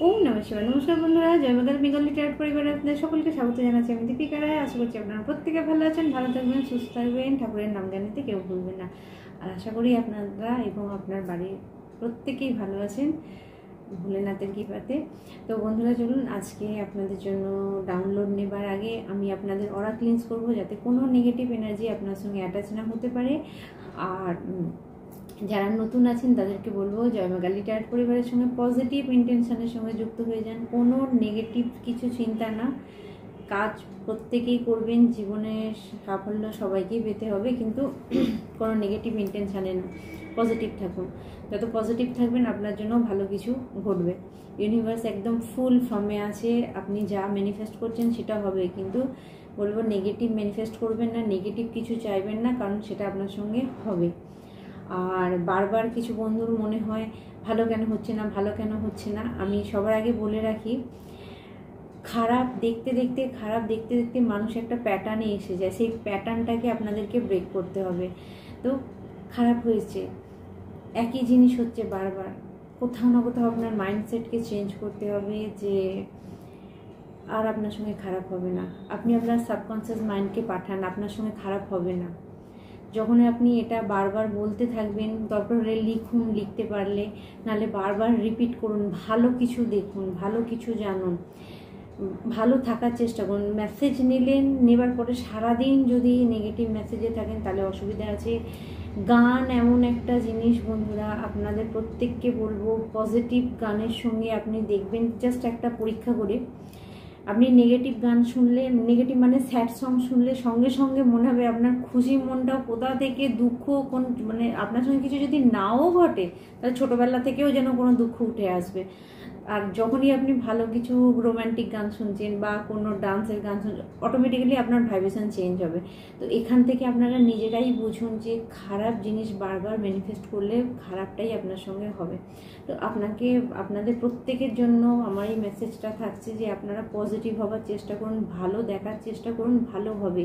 ওম নমঃ শিবায়। নমস্কার বন্ধুরা, জয় মা কালী বেঙ্গলি টার্ট পরিবারে আপনাদের সকলকে স্বাগত জানাচ্ছি। আমি দীপিকা রায়। আশা করছি আপনারা প্রত্যেকে ভালো আছেন, ভালো থাকবেন, সুস্থ থাকবেন, ঠাকুরের নাম জানিতে কেউ ভুলবেন না। আর আশা করি আপনারা এবং আপনার বাড়ির প্রত্যেকেই ভালো আছেন ভোলেনাথের কৃপাতে। তো বন্ধুরা চলুন, আজকে আপনাদের জন্য ডাউনলোড নেবার আগে আমি আপনাদের অরা ক্লিনস করবো, যাতে কোনো নেগেটিভ এনার্জি আপনার সঙ্গে অ্যাটাচ না হতে পারে। আর যারা নতুন আছেন তাদেরকে বলবো, জয় মা কালী টার্ট পরিবারের সঙ্গে পজিটিভ ইন্টেনশনের সঙ্গে যুক্ত হয়ে যান। কোনো নেগেটিভ কিছু চিন্তা না, কাজ প্রত্যেকেই করবেন, জীবনে সাফল্য সবাইকেই পেতে হবে, কিন্তু কোনো নেগেটিভ ইন্টেনশানে না, পজিটিভ থাকুন। যত পজিটিভ থাকবেন আপনার জন্য ভালো কিছু ঘটবে। ইউনিভার্স একদম ফুল ফর্মে আছে, আপনি যা ম্যানিফেস্ট করছেন সেটা হবে, কিন্তু বলবো নেগেটিভ ম্যানিফেস্ট করবেন না, নেগেটিভ কিছু চাইবেন না, কারণ সেটা আপনার সঙ্গে হবে। আর বারবার কিছু বন্ধুর মনে হয় ভালো কেন হচ্ছে না, ভালো কেন হচ্ছে না। আমি সবার আগে বলে রাখি, খারাপ দেখতে দেখতে মানুষ একটা প্যাটার্নে এসে যায়, সেই প্যাটার্নটাকে আপনাদেরকে ব্রেক করতে হবে। তো খারাপ হয়েছে, একই জিনিস হচ্ছে বারবার, কোথাও না কোথাও আপনার মাইন্ডসেটকে চেঞ্জ করতে হবে যে আর আপনার সঙ্গে খারাপ হবে না। আপনি আপনার সাবকনসিয়াস মাইন্ডকে পাঠান, আপনার সঙ্গে খারাপ হবে না। যখন আপনি এটা বারবার বলতে থাকবেন, দরকার হলে লিখুন, লিখতে পারলে, নাহলে বারবার রিপিট করুন, ভালো কিছু দেখুন, ভালো কিছু জানুন, ভালো থাকার চেষ্টা করুন। মেসেজ নেবার পরে সারাদিন যদি নেগেটিভ মেসেজে থাকেন তাহলে অসুবিধা আছে। গান এমন একটা জিনিস বন্ধুরা, আপনাদের প্রত্যেককে বলবো, পজিটিভ গানের সঙ্গে আপনি দেখবেন, জাস্ট একটা পরীক্ষা করে আপনি নেগেটিভ গান শুনলে, নেগেটিভ মানে স্যাড সং শুনলে সঙ্গে সঙ্গে মনে হবে আপনার খুশি মনটাও কোথা থেকে দুঃখ, কোন মানে আপনার সঙ্গে কিছু যদি নাও ঘটে তাহলে ছোটোবেলা থেকেও যেন কোনো দুঃখ উঠে আসবে। আর যখনই আপনি ভালো কিছু রোম্যান্টিক গান শুনছেন বা কোনো ডান্সের গান শুনছেন, অটোমেটিক্যালি আপনার ভাইব্রেশন চেঞ্জ হবে। তো এখান থেকে আপনারা নিজেরাই বুঝুন যে খারাপ জিনিস বারবার ম্যানিফেস্ট করলে খারাপটাই আপনার সঙ্গে হবে। তো আপনাদের প্রত্যেকের জন্য আমার এই মেসেজটা থাকছে যে আপনারা পজিটিভ হওয়ার চেষ্টা করুন, ভালো দেখার চেষ্টা করুন, ভালো হবে।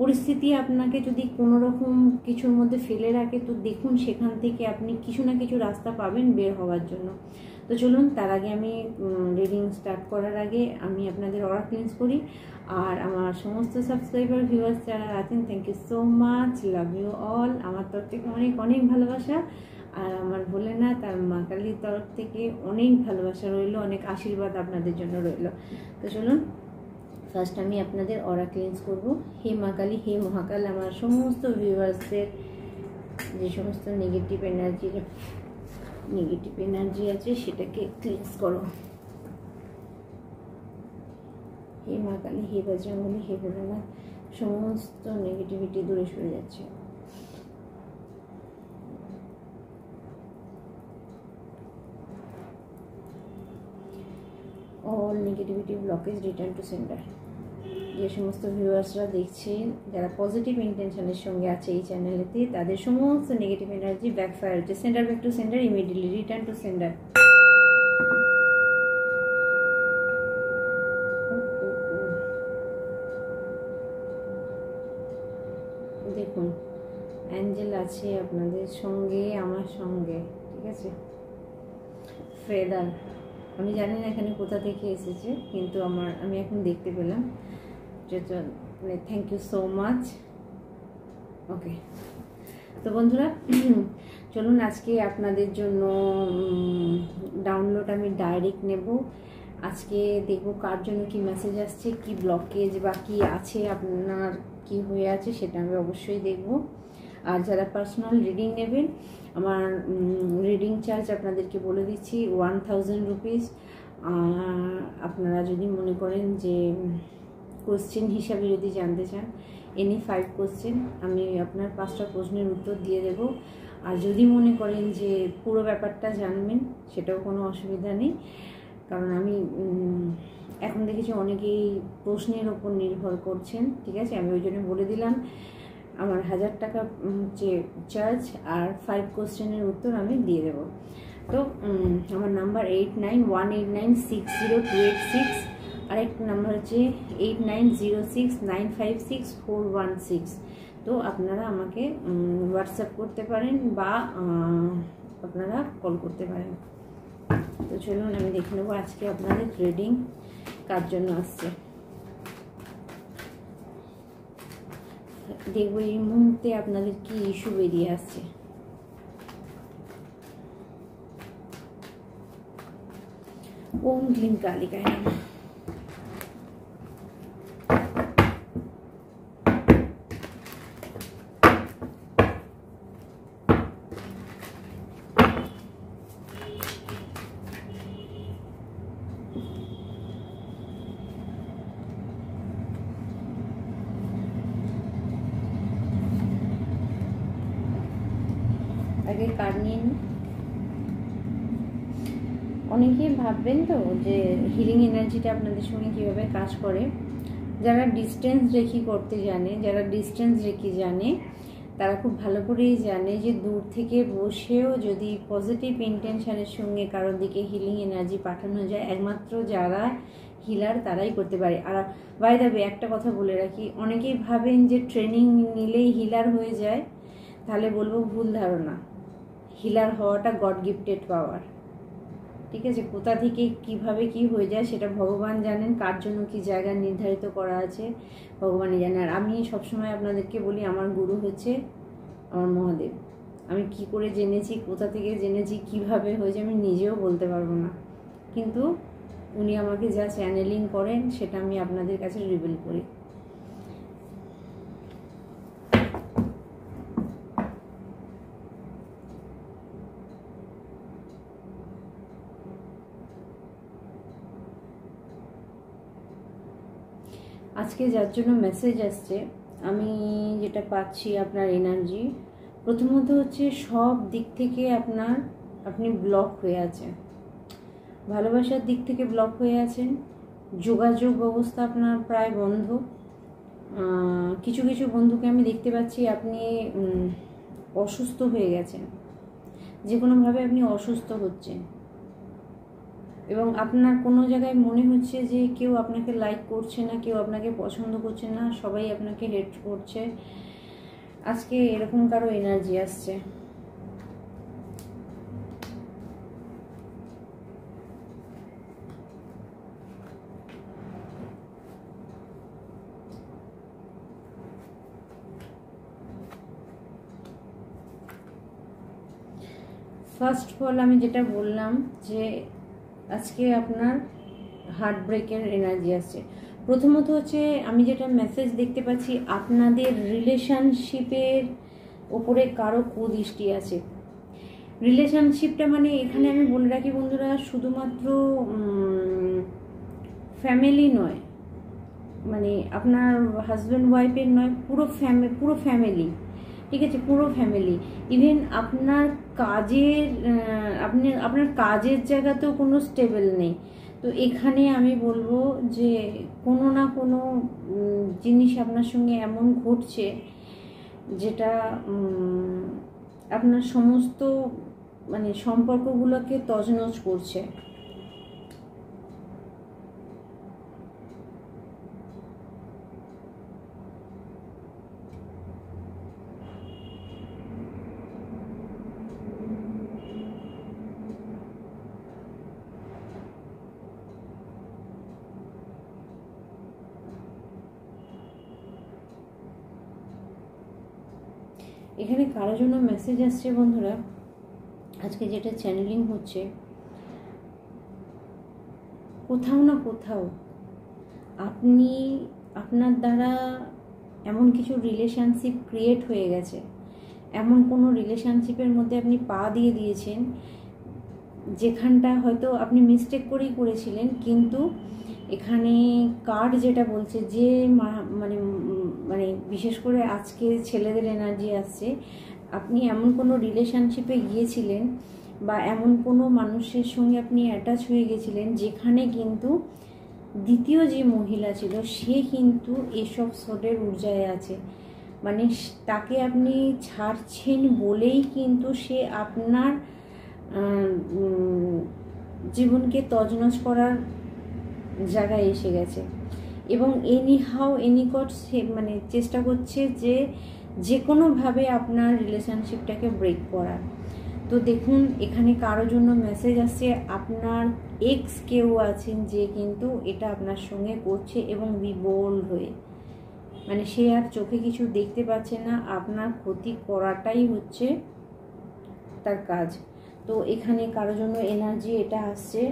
পরিস্থিতি আপনাকে যদি কোনো রকম কিছুর মধ্যে ফেলে রাখে, তো দেখুন সেখান থেকে আপনি কিছু না কিছু রাস্তা পাবেন বের হওয়ার জন্য। তো চলুন, তার আগে আমি রিডিং স্টার্ট করার আগে আমি আপনাদের অরা ক্লিনস করি। আর আমার সমস্ত সাবস্ক্রাইবার ভিউয়ার্স যারা আছেন, thank you so much, love you all. আমার তরফ থেকে অনেক অনেক ভালোবাসা, আর আমার ভোলেনাথ আর মা কালীর তরফ থেকে অনেক ভালোবাসা রইল, অনেক আশীর্বাদ আপনাদের জন্য রইল। তো চলুন, ফার্স্ট আমি আপনাদের অরা ক্লিনস করব। হে মা কালী, হে মহাকাল, আমার সমস্ত ভিউয়ার্সদের যে সমস্ত নেগেটিভ এনার্জি আছে সেটাকে ক্লিনস করো। হে মা কালী, হে বজরঙ্গলী, হে ভোলেনাথ, সমস্ত নেগেটিভিটি দূরে সরে যাচ্ছে। All negativity blockage return to centre. যে সমস্ত ভিউয়ার্সরা দেখছেন যারা পজিটিভ ইন্টেনশনের সঙ্গে আছে এই চ্যানেলেতে, তাদের সমস্ত নেগেটিভ এনার্জি ব্যাকফায়ার হচ্ছে। Centre back to centre, immediately return to centre. দেখুন, অ্যাঞ্জেল আছে আপনাদের সঙ্গে, আমার সঙ্গে, ঠিক আছে। ফেদার, আমি জানি না এখানে কোথা থেকে এসেছে, কিন্তু আমি এখন দেখতে পেলাম, মানে থ্যাংক ইউ সো মাচ। ওকে, তো বন্ধুরা চলুন, আজকে আপনাদের জন্য ডাউনলোড আমি ডাইরেক্ট নেব। আজকে দেখব কার জন্য কি মেসেজ আসছে, কি ব্লকেজ বা কি আছে, আপনার কি হয়ে আছে সেটা আমি অবশ্যই দেখব। আর যারা পার্সোনাল রিডিং নেবেন, আমার রিডিং চার্জ আপনাদেরকে বলে দিচ্ছি 1000 রুপিস। আপনারা যদি মনে করেন যে কোশ্চেন হিসাবে যদি জানতে চান, এনি 5 কোশ্চেন, আমি আপনার 5টা প্রশ্নের উত্তর দিয়ে দেব। আর যদি মনে করেন যে পুরো ব্যাপারটা জানবেন, সেটাও কোনো অসুবিধা নেই, কারণ আমি এখন দেখেছি অনেকেই প্রশ্নের ওপর নির্ভর করছেন, ঠিক আছে। আমি ওই জন্য বলে দিলাম আমার 1000 টাকা যে চার্জ, আর 5 কোশ্চেনের উত্তর আমি দিয়ে দেব। তো আমার নাম্বার 8918960286, আরেকটা নাম্বার হচ্ছে 8906956416। তো আপনারা আমাকে হোয়াটসঅ্যাপ করতে পারেন বা আপনারা কল করতে পারেন। তো চলুন আমি দেখে নেবো আজকে আপনাদের রিডিং কার জন্য আসছে। দেখবো এই মুহূর্তে আপনাদের কি ইস্যু বেরিয়ে আসছে। ওম ক্লিং কালিকায় নমঃ। আগে কার্ড নিয়ে নিন। অনেকেই ভাববেন তো যে হিলিং এনার্জিটা আপনাদের সঙ্গে কীভাবে কাজ করে। যারা ডিস্টেন্স রেখি করতে জানে, যারা ডিস্টেন্স রেখি জানে, তারা খুব ভালো করেই জানে যে দূর থেকে বসেও যদি পজিটিভ ইন্টেনশনের সঙ্গে কারোর দিকে হিলিং এনার্জি পাঠানো যায়, একমাত্র যারা হিলার তারাই করতে পারে। আর বাই দ্য ওয়ে একটা কথা বলে রাখি, অনেকেই ভাবেন যে ট্রেনিং নিলেই হিলার হয়ে যায়, তাহলে বলবো ভুল ধারণা। হিলার হওয়াটা গড গিফটেড পাওয়ার, ঠিক আছে? কোথা থেকে কিভাবে কি হয়ে যায় সেটা ভগবান জানেন, কার জন্য কি জায়গা নির্ধারিত করা আছে ভগবানই জানেন। আর আমি সবসময় আপনাদেরকে বলি আমার গুরু হচ্ছে আমার মহাদেব। আমি কি করে জেনেছি, কোথা থেকে জেনেছি, কিভাবে হয়েছে আমি নিজেও বলতে পারবো না, কিন্তু উনি আমাকে যা চ্যানেলিং করেন সেটা আমি আপনাদের কাছে রিভিল করি। আজকে যার জন্য মেসেজ আসছে, আমি যেটা পাচ্ছি আপনার এনার্জি প্রথমত হচ্ছে সব দিক থেকে আপনি ব্লক হয়ে আছেন। ভালোবাসার দিক থেকে ব্লক হয়ে আছেন, যোগাযোগ ব্যবস্থা আপনার প্রায় বন্ধ। কিছু কিছু বন্ধুকে আমি দেখতে পাচ্ছি আপনি অসুস্থ হয়ে গেছেন, যে কোনোভাবে আপনি অসুস্থ হচ্ছেন, এবং আপনার কোনো জায়গায় মনে হচ্ছে যে কেউ আপনাকে লাইক করছে না, কেউ আপনাকে পছন্দ করছে না, সবাই আপনাকে হেট করছে। আজকে এরকম কারো এনার্জি আসছে। ফার্স্ট অফ অল আমি যেটা বললাম যে আজকে আপনার হার্ট ব্রেকের এনার্জি আসছে। প্রথমত হচ্ছে আমি যেটা মেসেজ দেখতে পাচ্ছি, আপনাদের রিলেশনশিপের ওপরে কারো কুদৃষ্টি আছে। রিলেশনশিপটা মানে এখানে আমি বলে রাখি বন্ধুরা, শুধুমাত্র ফ্যামিলি নয়, মানে আপনার হাজব্যান্ড ওয়াইফের নয়, পুরো ফ্যামিলি, ঠিক আছে? পুরো ফ্যামিলি। ইভেন আপনার কাজের জায়গাতেও কোনো স্টেবল নেই। তো এখানে আমি বলবো যে কোনো না কোনো জিনিস আপনার সঙ্গে এমন ঘটছে যেটা আপনার সমস্ত মানে সম্পর্কগুলোকে তছনছ করছে। এখানে কারোর জন্য মেসেজ আসছে বন্ধুরা, আজকে যেটা চ্যানেলিং হচ্ছে, কোথাও না কোথাও আপনি আপনার দ্বারা এমন কিছু রিলেশনশিপ ক্রিয়েট হয়ে গেছে, এমন কোনো রিলেশনশিপের মধ্যে আপনি পা দিয়ে দিয়েছেন যেখানটা হয়তো আপনি মিস্টেক করেই করেছিলেন, কিন্তু এখানে কার্ড যেটা বলছে যে মানে মানে বিশেষ করে আজকে ছেলেদের এনার্জি আসছে, আপনি এমন কোনো রিলেশনশিপে গিয়েছিলেন বা এমন কোনো মানুষের সঙ্গে আপনি অ্যাটাচ হয়ে গেছিলেন যেখানে কিন্তু দ্বিতীয় যে মহিলা ছিল সে কিন্তু এসব সোটের ঊর্জায় আছে। মানে তাকে আপনি ছাড়ছেন বলেই কিন্তু সে আপনার জীবনকে তছনছ করার জায়গায় এসে গেছে, এবং এনিকট সে মানে চেষ্টা করছে যে কোনোভাবে আপনার রিলেশনশিপটাকে ব্রেক করার। তো দেখুন এখানে কারোর জন্য মেসেজ আসছে, আপনার এক্স কেউ আছেন যে কিন্তু এটা আপনার সঙ্গে করছে এবং বিবোল্ড হয়ে, মানে সে আর চোখে কিছু দেখতে পাচ্ছে না, আপনার ক্ষতি করাটাই হচ্ছে তার কাজ। তো এখানে কারোর জন্য এনার্জি এটা আসছে,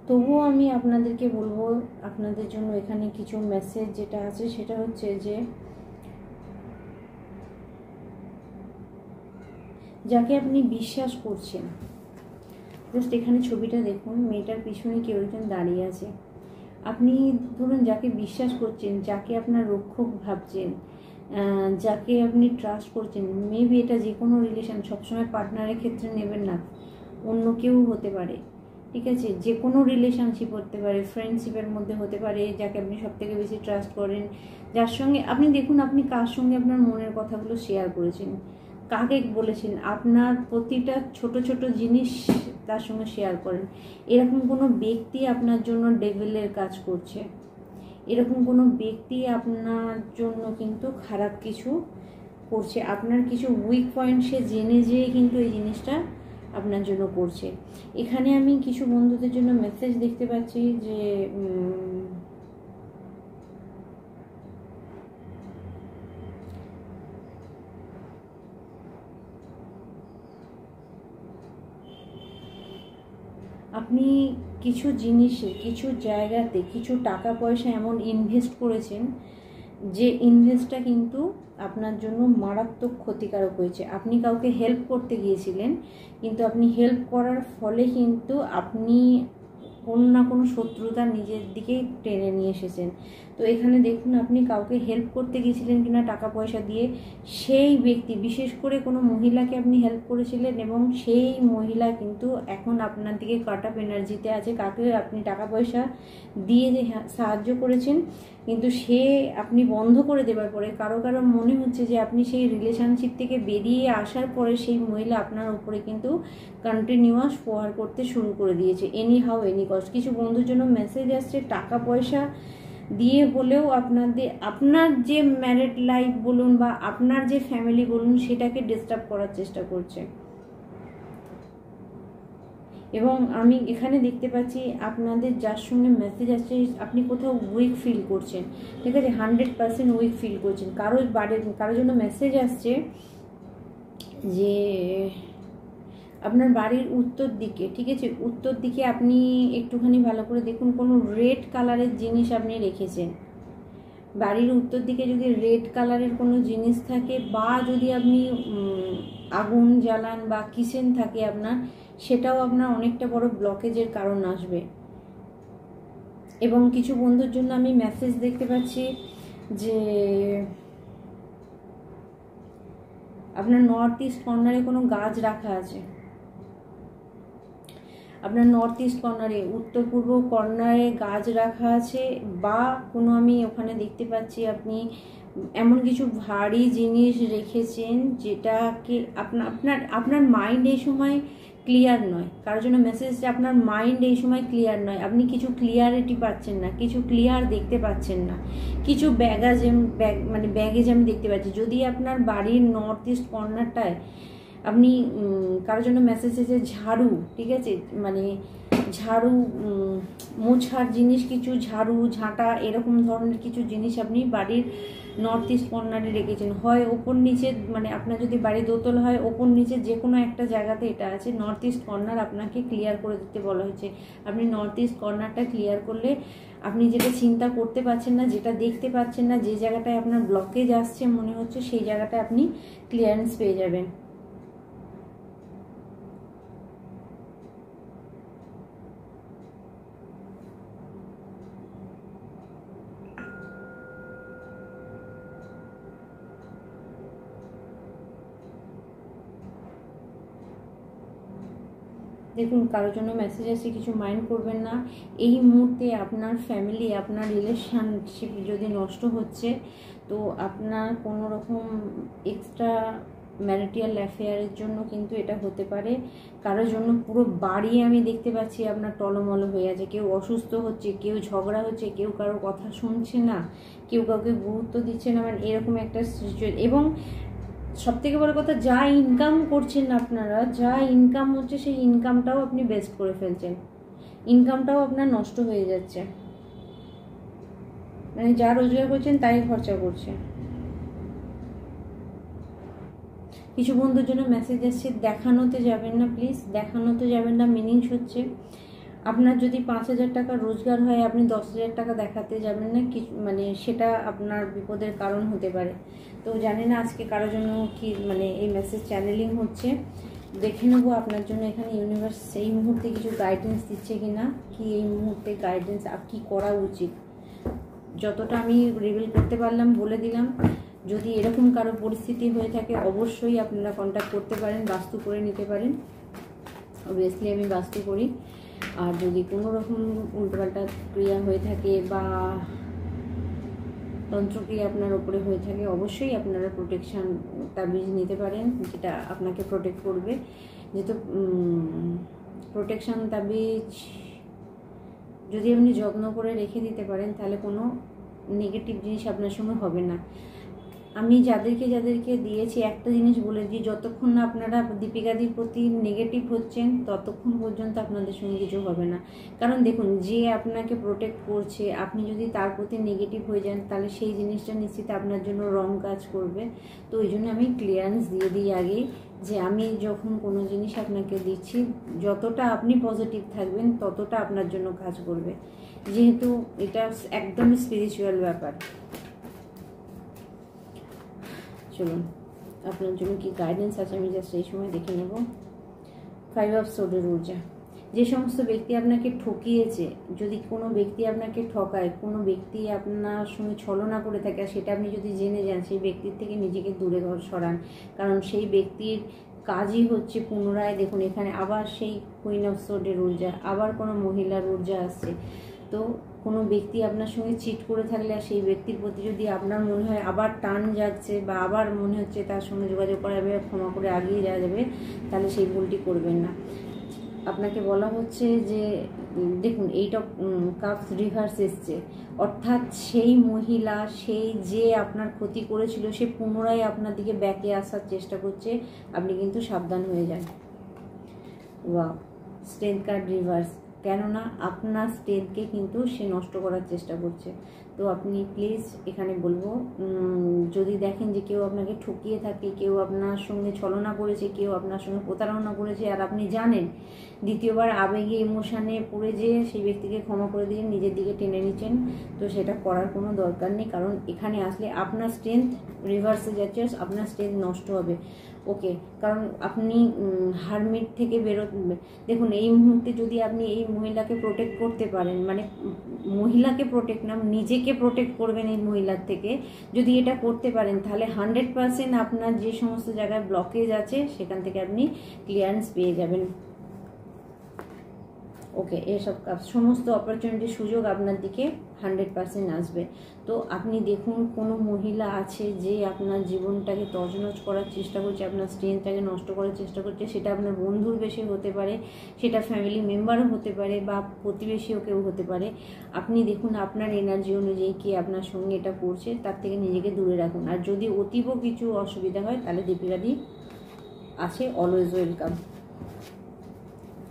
তবুও আমি আপনাদেরকে বলবো আপনাদের জন্য এখানে কিছু মেসেজ যেটা আছে সেটা হচ্ছে যে যাকে আপনি বিশ্বাস করছেন, জাস্ট এখানে ছবিটা দেখুন, মেয়েটার পিছনে কেউ একজন দাঁড়িয়ে আছে। আপনি ধরুন যাকে বিশ্বাস করছেন, যাকে আপনার রক্ষক ভাবছেন, যাকে আপনি ট্রাস্ট করছেন, মেবি এটা যে কোনো রিলেশন, সবসময় পার্টনারের ক্ষেত্রে নেবেন না, অন্য কেউ হতে পারে, ঠিক আছে, যে কোনো রিলেশনশিপ হতে পারে, ফ্রেন্ডশিপের মধ্যে হতে পারে, যাকে আপনি সবথেকে বেশি ট্রাস্ট করেন, যার সঙ্গে আপনি দেখুন আপনি কার সঙ্গে আপনার মনের কথাগুলো শেয়ার করেছেন, কাকে বলেছেন, আপনার প্রতিটা ছোট ছোট জিনিস তার সঙ্গে শেয়ার করেন। এরকম কোনো ব্যক্তি আপনার জন্য ডেভিলের কাজ করছে, এরকম কোনো ব্যক্তি আপনার জন্য কিন্তু খারাপ কিছু করছে, আপনার কিছু উইক পয়েন্ট সে জেনে যেয়ে কিন্তু এই জিনিসটা আপনার জন্য করছে। এখানে আমি কিছু বন্ধুদের জন্য মেসেজ দেখতে পাচ্ছি যে আপনি কিছু জিনিসে, কিছু জায়গাতে, কিছু টাকা পয়সা এমন ইনভেস্ট করেছেন যে ইনভেস্টটা কিন্তু আপনার জন্য মারাত্মক ক্ষতিকারক হয়েছে। আপনি কাউকে হেল্প করতে গিয়েছিলেন, কিন্তু আপনি হেল্প করার ফলে কিন্তু আপনি কোনো না কোনো শত্রুতা নিজের দিকেই টেনে নিয়ে এসেছেন। তো এখানে দেখুন আপনি কাউকে হেল্প করতে গিয়েছিলেন কিনা টাকা পয়সা দিয়ে, সেই ব্যক্তি, বিশেষ করে কোনো মহিলাকে আপনি হেল্প করেছিলেন এবং সেই মহিলা কিন্তু এখন আপনার দিকে কাট আপ এনার্জিতে আছে। কাকে আপনি টাকা পয়সা দিয়ে যে সাহায্য করেছেন, কিন্তু সে আপনি বন্ধ করে দেওয়ার পরে কারো কারো মনে হচ্ছে যে আপনি সেই রিলেশনশিপ থেকে বেরিয়ে আসার পরে সেই মহিলা আপনার উপরে কিন্তু কন্টিনিউয়াস ফোয়ার করতে শুরু করে দিয়েছে, এনি হাউ এনি কস্ট। কিছু বন্ধুর জন্য মেসেজ আসছে টাকা পয়সা দিয়ে হলেও আপনার যে ম্যারিড লাইফ বলুন বা আপনার যে ফ্যামিলি বলুন সেটাকে ডিস্টার্ব করার চেষ্টা করছে। এবং আমি এখানে দেখতে পাচ্ছি আপনাদের যার সঙ্গে মেসেজ আসছে আপনি কোথাও উইক ফিল করছেন, ঠিক আছে, 100% উইক ফিল করছেন। কারোর জন্য মেসেজ আসছে যে আপনার বাড়ির উত্তর দিকে, ঠিক আছে, উত্তর দিকে আপনি একটুখানি ভালো করে দেখুন, কোনো রেড কালারের জিনিস আপনি রেখেছেন। বাড়ির উত্তর দিকে যদি রেড কালারের কোনো জিনিস থাকে বা যদি আপনি আগুন জ্বালান বা কিচেন থাকে আপনার, সেটাও আপনার অনেকটা বড় ব্লকেজের কারণ আসবে। এবং কিছু বন্ধুর জন্য আমি মেসেজ দেখতে পাচ্ছি যে আপনার নর্থ ইস্ট কর্নারে কোনো গাছ রাখা আছে, আপনার নর্থ ইস্ট কর্নারে, উত্তর পূর্ব কর্নারে গাছ রাখা আছে, বা কোনো আমি ওখানে দেখতে পাচ্ছি আপনি এমন কিছু ভারী জিনিস রেখেছেন যেটাকে আপনার মাইন্ড এই সময় ক্লিয়ার নয়। কারোর জন্য মেসেজ যে আপনার মাইন্ড এই সময় ক্লিয়ার নয়, আপনি কিছু ক্লিয়ারিটি পাচ্ছেন না, কিছু ক্লিয়ার দেখতে পাচ্ছেন না, কিছু ব্যাগেজ আমি দেখতে পাচ্ছি। যদি আপনার বাড়ির নর্থ ইস্ট কর্নারটায় আপনি কারোর জন্য মেসেজ এসেছে ঝাড়ু, ঠিক আছে, মানে ঝাড়ু মোছার জিনিস, কিছু ঝাড়ু ঝাঁটা এরকম ধরনের কিছু জিনিস আপনি বাড়ির নর্থ ইস্ট কর্নারে রেখেছেন। হয় ওপর নিচে, মানে আপনার যদি বাড়ি দোতলা হয় ওপর নিচে যে কোনো একটা জায়গাতে এটা আছে। নর্থ ইস্ট কর্নার আপনাকে ক্লিয়ার করে দিতে বলা হয়েছে। আপনি নর্থ ইস্ট কর্নারটা ক্লিয়ার করলে আপনি যেটা চিন্তা করতে পারছেন না, যেটা দেখতে পাচ্ছেন না, যে জায়গাটায় আপনার ব্লকেজ আসছে মনে হচ্ছে, সেই জায়গাটায় আপনি ক্লিয়ারেন্স পেয়ে যাবেন। দেখুন কারোর জন্য মেসেজ আসছে, কিছু মাইন্ড করবেন না। এই মুহূর্তে আপনার ফ্যামিলি, আপনার রিলেশনশিপ যদি নষ্ট হচ্ছে, তো আপনার কোনো রকম এক্সট্রা ম্যারিটাল অ্যাফেয়ারের জন্য কিন্তু এটা হতে পারে। কারোর জন্য পুরো বাড়ি আমি দেখতে পাচ্ছি আপনার টলমল হয়ে আছে, কেউ অসুস্থ হচ্ছে, কেউ ঝগড়া হচ্ছে, কেউ কারো কথা শুনছে না, কেউ কাউকে গুরুত্ব দিচ্ছে না, মানে এরকম একটা সিচুয়েশন। এবং সবথেকে বড় কথা, যা ইনকাম করছেন আপনারা, যা ইনকাম হচ্ছে সেই ইনকামটাও আপনি বেস্ট করে ফেলছেন, ইনকামটাও আপনার নষ্ট হয়ে যাচ্ছে, মানে যা রোজগার করছেন তাই খরচা করছে। কিছু বন্ধুর জন্য মেসেজ আসছে, দেখানোতে যাবেন না প্লিজ, দেখানোতে যাবেন না। মিনিংস হচ্ছে আপনার যদি 5,000 টাকা রোজগার হয়, আপনি 10,000 টাকা দেখাতে যাবেন না, কিছু মানে সেটা আপনার বিপদের কারণ হতে পারে। তো জানি না আজকে কারোর জন্য কি মানে এই মেসেজ চ্যানেলিং হচ্ছে, দেখে নেবো আপনার জন্য এখানে ইউনিভার্স এই মুহূর্তে কিছু গাইডেন্স দিচ্ছে কিনা, কি এই মুহূর্তে গাইডেন্স কি করা উচিত। যতটা আমি রিভিল করতে পারলাম বলে দিলাম। যদি এরকম কারো পরিস্থিতি হয়ে থাকে অবশ্যই আপনারা কন্ট্যাক্ট করতে পারেন, বাস্তু করে নিতে পারেন। অবভিয়াসলি আমি বাস্তু করি। আর যদি কোনো রকম উল্টোপাল্টা ক্রিয়া হয়ে থাকে বা তন্ত্রক্রিয়া আপনার ওপরে হয়ে থাকে, অবশ্যই আপনারা প্রোটেকশান তাবিজ নিতে পারেন, যেটা আপনাকে প্রোটেক্ট করবে। যেহেতু প্রোটেকশান তাবিজ যদি আপনি যত্ন করে রেখে দিতে পারেন, তাহলে কোনো নেগেটিভ জিনিস আপনার সঙ্গে হবে না। আমি যাদেরকে দিয়েছি একটা জিনিস বলে দিই, যতক্ষণ না আপনারা দীপিকাদির প্রতি নেগেটিভ হচ্ছেন ততক্ষণ পর্যন্ত আপনাদের সঙ্গে কিছু হবে না। কারণ দেখুন, যে আপনাকে প্রোটেক্ট করছে, আপনি যদি তার প্রতি নেগেটিভ হয়ে যান, তাহলে সেই জিনিসটা নিশ্চিত আপনার জন্য রং কাজ করবে। তো ওই জন্য আমি ক্লিয়ারেন্স দিয়ে দিই আগেই, যে আমি যখন কোনো জিনিস আপনাকে দিচ্ছি, যতটা আপনি পজিটিভ থাকবেন ততটা আপনার জন্য কাজ করবে, যেহেতু এটা একদম স্পিরিচুয়াল ব্যাপার। চলুন আপনার জন্য কি গাইডেন্স আছে আমি জাস্ট এই সময় দেখে নেব। 5 অফ সোর্ডের ঊর্জা। যে সমস্ত ব্যক্তি আপনাকে ঠকিয়েছে, যদি কোনো ব্যক্তি আপনাকে ঠকায়, কোনো ব্যক্তি আপনার সঙ্গে ছলনা করে থাকে, সেটা আপনি যদি জেনে যান, সেই ব্যক্তির থেকে নিজেকে দূরে সরান। কারণ সেই ব্যক্তির কাজই হচ্ছে পুনরায়, দেখুন এখানে আবার সেই কুইন অফ সোর্ডের ঊর্জা, আবার কোনো মহিলার ঊর্জা আসছে। তো কোনো ব্যক্তি আপনার সঙ্গে চিট করে থাকলে, আর সেই ব্যক্তির প্রতি যদি আপনার মনে হয় আবার টান জাগছে বা আবার মনে হচ্ছে তার সঙ্গে যোগাযোগ করা যাবে, ক্ষমা করে আগিয়ে যাওয়া যাবে, তাহলে সেই ভুলটি করবেন না। আপনাকে বলা হচ্ছে যে দেখুন, এইটা কাপস রিভার্স এসছে, অর্থাৎ সেই মহিলা, সেই যে আপনার ক্ষতি করেছিল, সে পুনরায় আপনার দিকে ব্যাকে আসার চেষ্টা করছে, আপনি কিন্তু সাবধান হয়ে যান। ওয়াও, স্ট্রেংথ কার্ড রিভার্স, কেননা আপনার স্ট্রেংথকে কিন্তু সে নষ্ট করার চেষ্টা করছে। তো আপনি প্লিজ এখানে বলবো, যদি দেখেন যে কেউ আপনাকে ঠকিয়ে থাকে, কেউ আপনার সঙ্গে ছলনা করেছে, কেউ আপনার সঙ্গে প্রতারণা করেছে, আর আপনি জানেন দ্বিতীয়বার আবেগে ইমোশানে পড়ে যেয়ে সেই ব্যক্তিকে ক্ষমা করে দিয়ে নিজের দিকে টেনে নিচ্ছেন, তো সেটা করার কোনো দরকার নেই। কারণ এখানে আসলে আপনার স্ট্রেংথ রিভার্সে যাচ্ছে, আপনার স্ট্রেংথ নষ্ট হবে। ওকে, কারণ আপনি হারমিট থেকে দেখুন এই মুহূর্তে যদি আপনি এই মহিলাকে প্রোটেক্ট করতে পারেন, মানে মহিলাকে প্রোটেক্ট না, নিজেকে প্রোটেক্ট করবেন এই মহিলার থেকে, যদি এটা করতে পারেন, তাহলে 100% আপনার যে সমস্ত জায়গায় ব্লকেজ আছে সেখান থেকে আপনি ক্লিয়ারেন্স পেয়ে যাবেন। ওকে, এসব সমস্ত অপরচুনিটি, সুযোগ আপনার দিকে 100% আসবে। তো আপনি দেখুন, কোনো মহিলা আছে যে আপনার জীবনটাকে তছনছ করার চেষ্টা করছে, আপনার স্ট্রেংথটাকে নষ্ট করার চেষ্টা করছে, সেটা আপনার বন্ধুর বেশি হতে পারে, সেটা ফ্যামিলি মেম্বারও হতে পারে, বা প্রতিবেশীও কেউ হতে পারে। আপনি দেখুন আপনার এনার্জি অনুযায়ী কি আপনার সঙ্গে এটা করছে, তার থেকে নিজেকে দূরে রাখুন। আর যদি অতীব কিছু অসুবিধা হয়, তাহলে দীপিকাদি আছে, অলওয়েজ ওয়েলকাম।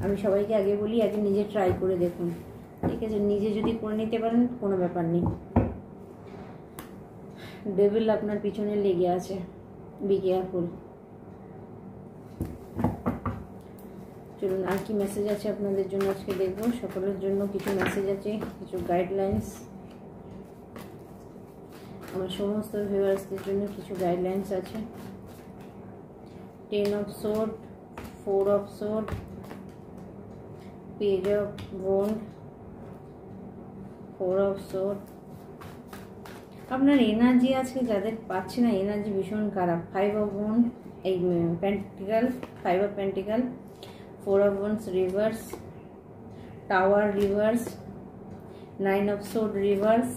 আমি সবাইকে আগে বলি, আগে নিজে ট্রাই করে দেখুন, ঠিক আছে? নিজে যদি করে নিতে পারেন কোনো ব্যাপার নেই। ডেভিল আপনার পিছনে লেগে আছে, বি কেয়ারফুল। চলুন আর কি মেসেজ আছে আপনাদের জন্য আজকে দেখব। সকলের জন্য কিছু মেসেজ আছে, কিছু গাইডলাইন্স, আমার সমস্ত ভিউয়ার্সদের জন্য কিছু গাইডলাইন্স আছে। 10 of sword, 4 of sword, page of wand, 4 of sword. আপনার এনার্জি আজকে যাদের পাচ্ছে না, এনার্জি ভীষণ খারাপ। 5 অফ ওয়ান্ড, এই pentacle, 5 of pentacle, 4 of wands reverse, tower reverse, 9 of sword reverse.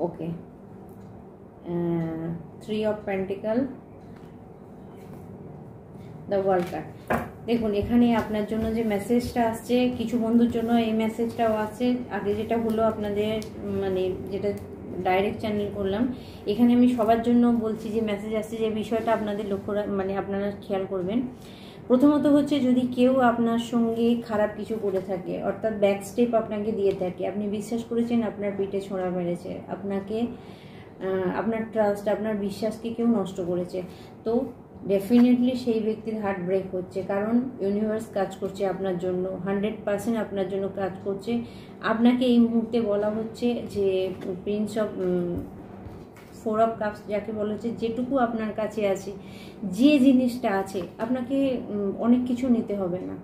Okay, 3 of pentacle, the world card. দেখুন এখানে আপনার জন্য যে মেসেজটা আসছে, কিছু বন্ধুর জন্য এই মেসেজটাও আসছে। আগে যেটা হলো আপনাদের মানে যেটা ডাইরেক্ট চ্যানেল করলাম, এখানে আমি সবার জন্য বলছি যে মেসেজ আসছে, যে বিষয়টা আপনাদের লক্ষ্য মানে আপনারা খেয়াল করবেন। প্রথমত হচ্ছে, যদি কেউ আপনার সঙ্গে খারাপ কিছু করে থাকে, অর্থাৎ ব্যাক স্টেপ আপনাকে দিয়ে থাকে, আপনি বিশ্বাস করেছেন, আপনার পিঠে ছোঁড়া মেরেছে, আপনাকে আপনার ট্রাস্ট, আপনার বিশ্বাসকে কেউ নষ্ট করেছে, তো ডেফিনেটলি সেই ব্যক্তির হার্ট ব্রেক হচ্ছে। কারণ ইউনিভার্স কাজ করছে আপনার জন্য, 100% আপনার জন্য কাজ করছে। আপনাকে এই মুহূর্তে বলা হচ্ছে যে প্রিন্স অফ 4 অফ কাপস যাকে বলা হচ্ছে, যেটুকু আপনার কাছে আছে, যে জিনিসটা আছে, আপনাকে অনেক কিছু নিতে হবে না।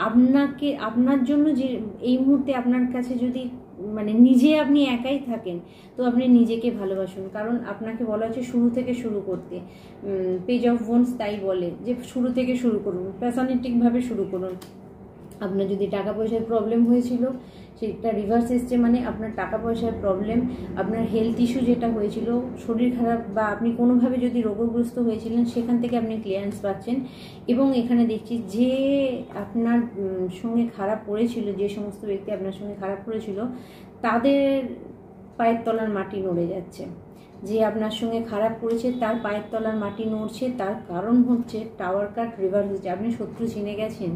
আপনাকে আপনার জন্য যে এই মুহূর্তে আপনার কাছে যদি মানে নিজে আপনি একাই থাকেন, তো আপনি নিজেকে ভালোবাসুন। কারণ আপনাকে বলা হচ্ছে শুরু থেকে শুরু করতে। পেজ অফ ওয়ান্স তাই বলে যে শুরু থেকে শুরু করুন, প্যাশনেটিকভাবে শুরু করুন। আপনার যদি টাকা পয়সার প্রবলেম হয়েছিল, সেটা রিভার্স এসছে, মানে আপনার টাকা পয়সার প্রবলেম, আপনার হেলথ ইস্যু যেটা হয়েছিল, শরীর খারাপ বা আপনি কোনোভাবে যদি রোগগ্রস্ত হয়েছিলেন, সেখান থেকে আপনি ক্লিয়ারেন্স পাচ্ছেন। এবং এখানে দেখছি যে আপনার সঙ্গে খারাপ করেছিল, যে সমস্ত ব্যক্তি আপনার সঙ্গে খারাপ করেছিল, তাদের পায়ের তলার মাটি নড়ে যাচ্ছে। যে আপনার সঙ্গে খারাপ করেছে তার পায়ের তলার মাটি নড়ছে, তার কারণ হচ্ছে টাওয়ার কার্ড রিভার্স হচ্ছে। আপনি শত্রু চিনে গেছেন,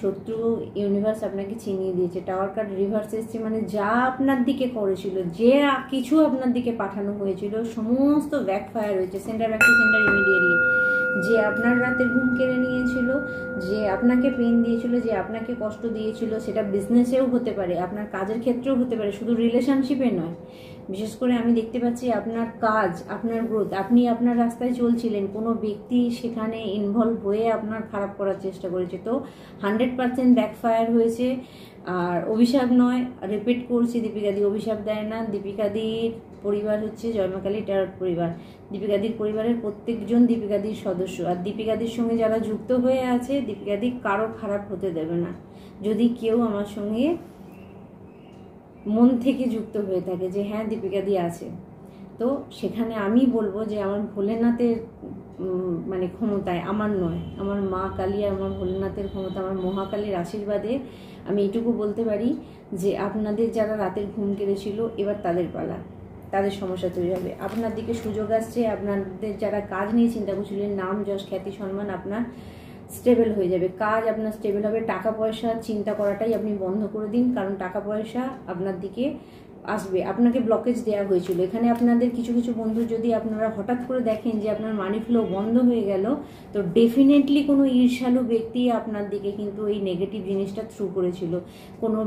শত্রু ইউনিভার্স আপনাকে চিনিয়ে দিয়েছে। টাওয়ার কার্ড রিভার্স এসছে, মানে যা আপনার দিকে করেছিল, যে কিছু আপনার দিকে পাঠানো হয়েছিল, সমস্ত ব্যাকফায়ার হয়েছে। Centre back to centre immediately. যে আপনার রাতের ঘুম কেড়ে নিয়েছিল, যে আপনাকে পেন দিয়েছিল, যে আপনাকে কষ্ট দিয়েছিল, সেটা বিজনেসেও হতে পারে, আপনার কাজের ক্ষেত্রেও হতে পারে, শুধু রিলেশনশিপে নয়। বিশেষ করে আমি দেখতে পাচ্ছি আপনার কাজ, আপনার গ্রোথ, আপনি আপনার রাস্তায় চলছিলেন, কোনো ব্যক্তি সেখানে ইনভলভ হয়ে আপনার খারাপ করার চেষ্টা করেছে, তো 100% ব্যাকফায়ার হয়েছে। আর অভিশাপ নয়, রিপিট করছি, দীপিকাদি অভিশাপ দেয় না। দীপিকাদির পরিবার হচ্ছে জয়মাকালী ট্যারট পরিবার। দীপিকাদির পরিবারের প্রত্যেকজন দীপিকাদির সদস্য, আর দীপিকাদির সঙ্গে যারা যুক্ত হয়ে আছে, দীপিকাদি কারো খারাপ হতে দেবে না। যদি কেউ আমার সঙ্গে মন থেকে যুক্ত হয়ে থাকে যে হ্যাঁ দীপিকাদি আছে, তো সেখানে আমি বলবো যে আমার ভোলেনাথের মানে ক্ষমতায়, আমার নয়, আমার মা কালী আর আমার ভোলেনাথের ক্ষমতা, আমার মহাকালীর আশীর্বাদে আমি এইটুকু বলতে পারি যে আপনাদের যারা রাতের ঘুম কেড়েছিল, এবার তাদের পালা, তাদের সমস্যা তৈরি হবে। আপনার দিকে সুযোগ আসছে, আপনাদের যারা কাজ নিয়ে চিন্তা করছিলেন, নাম যশ খ্যাতি সম্মান আপনার স্টেবল হয়ে যাবে, কাজ আপনার স্টেবল হবে। টাকা পয়সা চিন্তা করাটাই আপনি বন্ধ করে দিন, কারণ টাকা পয়সা আপনার দিকে আসবে। আপনাকে ব্লকেজ দেওয়া হয়েছিল, এখানে আপনাদের কিছু কিছু বন্ধু যদি আপনারা হঠাৎ করে দেখেন যে আপনার মানি ফ্লো বন্ধ হয়ে গেল, তো ডেফিনেটলি কোনো ঈর্ষালু ব্যক্তি আপনার দিকে কিন্তু এই নেগেটিভ জিনিসটা থ্রু করেছিল। কোনো